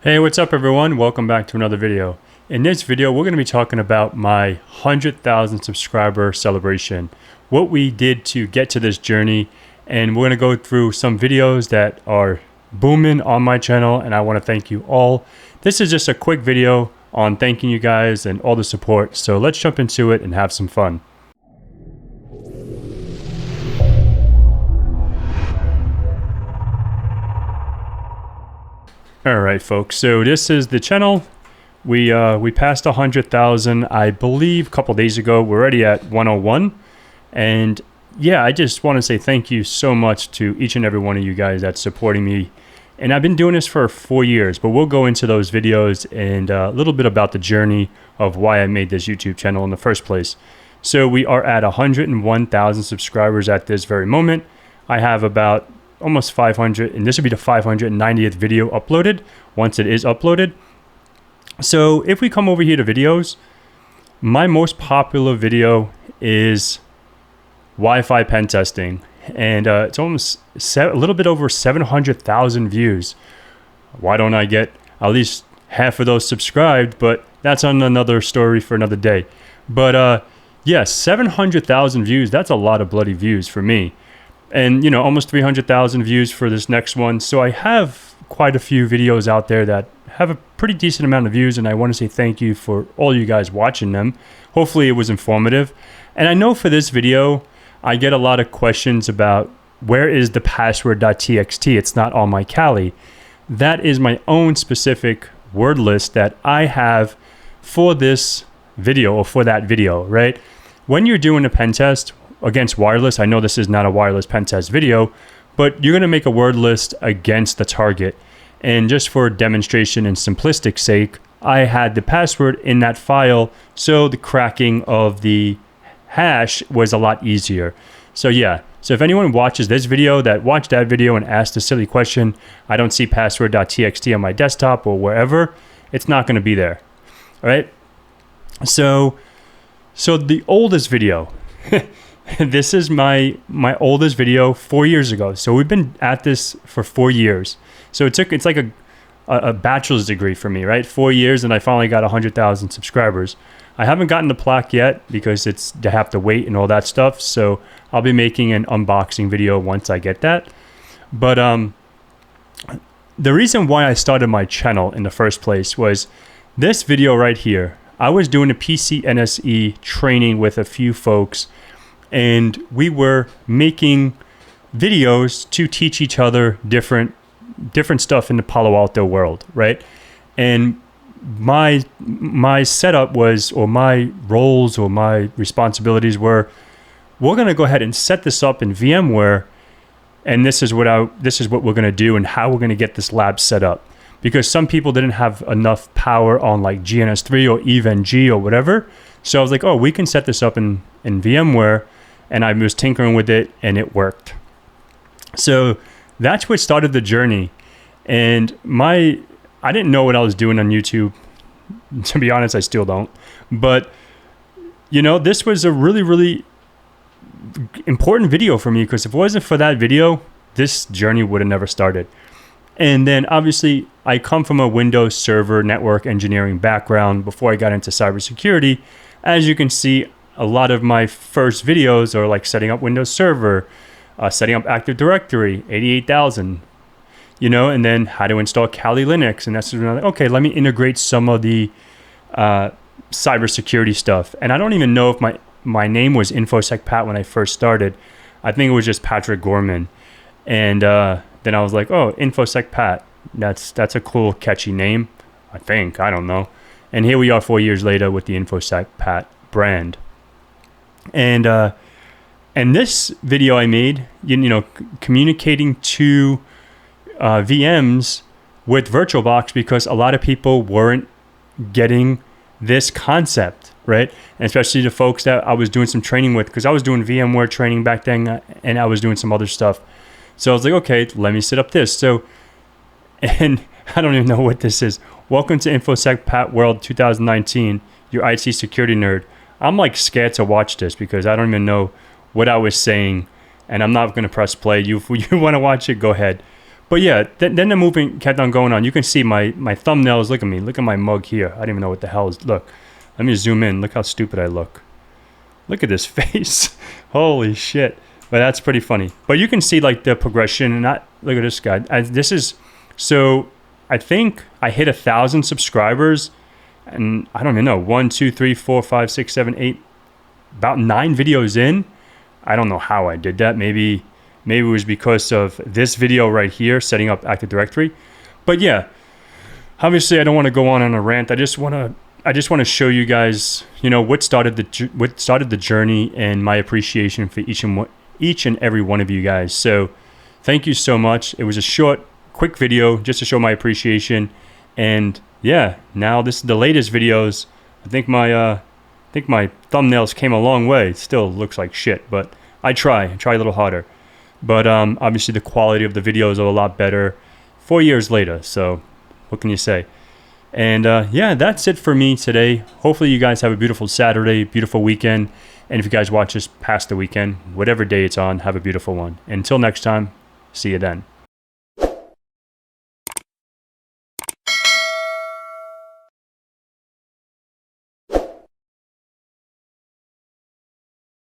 Hey, what's up everyone? Welcome back to another video. In this video, we're going to be talking about my 100,000 subscriber celebration, what we did to get to this journey, and we're going to go through some videos that are booming on my channel, and I want to thank you all. This is just a quick video on thanking you guys and all the support, so let's jump into it and have some fun. All right, folks. So this is the channel. We passed 100,000, I believe, a couple days ago. We're already at 101, and yeah, I just want to say thank you so much to each and every one of you guys that's supporting me. And I've been doing this for 4 years, but we'll go into those videos and a little bit about the journey of why I made this YouTube channel in the first place. So we are at 101,000 subscribers at this very moment. I have about almost 500, and this would be the 590th video uploaded once it is uploaded. So if we come over here to videos, my most popular video is Wi-Fi pen testing, and it's almost a little bit over 700,000 views. Why don't I get at least half of those subscribed? But that's on another story for another day. But yes, 700,000 views, that's a lot of bloody views for me. And, you know, almost 300,000 views for this next one. So I have quite a few videos out there that have a pretty decent amount of views, and I want to say thank you for all you guys watching them. Hopefully it was informative. And I know for this video, I get a lot of questions about where is the password.txt? It's not on my Kali. That is my own specific word list that I have for this video, or for that video, right? When you're doing a pen test against wireless, I know this is not a wireless pen test video, but you're going to make a word list against the target. And just for demonstration and simplistic sake, I had the password in that file, so the cracking of the hash was a lot easier. So yeah, so if anyone watches this video that watched that video and asked a silly question, I don't see password.txt on my desktop or wherever, it's not going to be there. All right. So the oldest video, this is my oldest video 4 years ago. So we've been at this for 4 years. So it's like a bachelor's degree for me, right? 4 years, and I finally got 100,000 subscribers. I haven't gotten the plaque yet because I have to wait and all that stuff. So I'll be making an unboxing video once I get that. But the reason why I started my channel in the first place was this video right here. I was doing a PCNSE training with a few folks, and we were making videos to teach each other different stuff in the Palo Alto world, right? And my setup was, or my roles or my responsibilities were, we're going to go ahead and set this up in VMware, and this is what we're going to do and how we're going to get this lab set up. Because some people didn't have enough power on like GNS3 or EVE-NG or whatever. So I was like, oh, we can set this up in VMware. And I was tinkering with it, and it worked. So that's what started the journey. And I didn't know what I was doing on YouTube. To be honest, I still don't. But, you know, this was a really, really important video for me, because if it wasn't for that video, this journey would have never started. And then obviously I come from a Windows Server network engineering background before I got into cybersecurity. As you can see, a lot of my first videos are like setting up Windows Server, setting up Active Directory, 88,000, you know, and then how to install Kali Linux. And that's when I'm like, okay, let me integrate some of the cybersecurity stuff. And I don't even know if my name was InfoSec Pat when I first started. I think it was just Patrick Gorman. And then I was like, oh, InfoSec Pat. That's a cool, catchy name, I think. I don't know. And here we are 4 years later with the InfoSec Pat brand. And this video I made, you know, communicating to VMs with VirtualBox, because a lot of people weren't getting this concept, right? And especially the folks that I was doing some training with, because I was doing VMware training back then, and I was doing some other stuff. So I was like, okay, let me set up this. So, and I don't even know what this is. Welcome to InfoSec Pat World 2019, your IT security nerd. I'm like scared to watch this because I don't even know what I was saying, and I'm not going to press play. You want to watch it, go ahead. But yeah, then the movement kept on going on. You can see my thumbnails. Look at me. Look at my mug here. I don't even know what the hell is. Look, let me zoom in. Look how stupid I look. Look at this face. Holy shit. But that's pretty funny. But you can see like the progression. And look at this guy. So I think I hit 1,000 subscribers. And I don't even know. 1, 2, 3, 4, 5, 6, 7, 8. About 9 videos in. I don't know how I did that. Maybe it was because of this video right here, setting up Active Directory. But yeah, obviously I don't want to go on a rant. I just want to show you guys, what started the journey and my appreciation for each and every one of you guys. So thank you so much. It was a short, quick video just to show my appreciation. And yeah, now this is the latest videos. I think my thumbnails came a long way. It still looks like shit, but I try a little harder. But obviously the quality of the videos are a lot better 4 years later. So what can you say? And yeah, that's it for me today. Hopefully you guys have a beautiful Saturday, beautiful weekend. And if you guys watch this past the weekend, whatever day it's on, have a beautiful one. Until next time, see you then.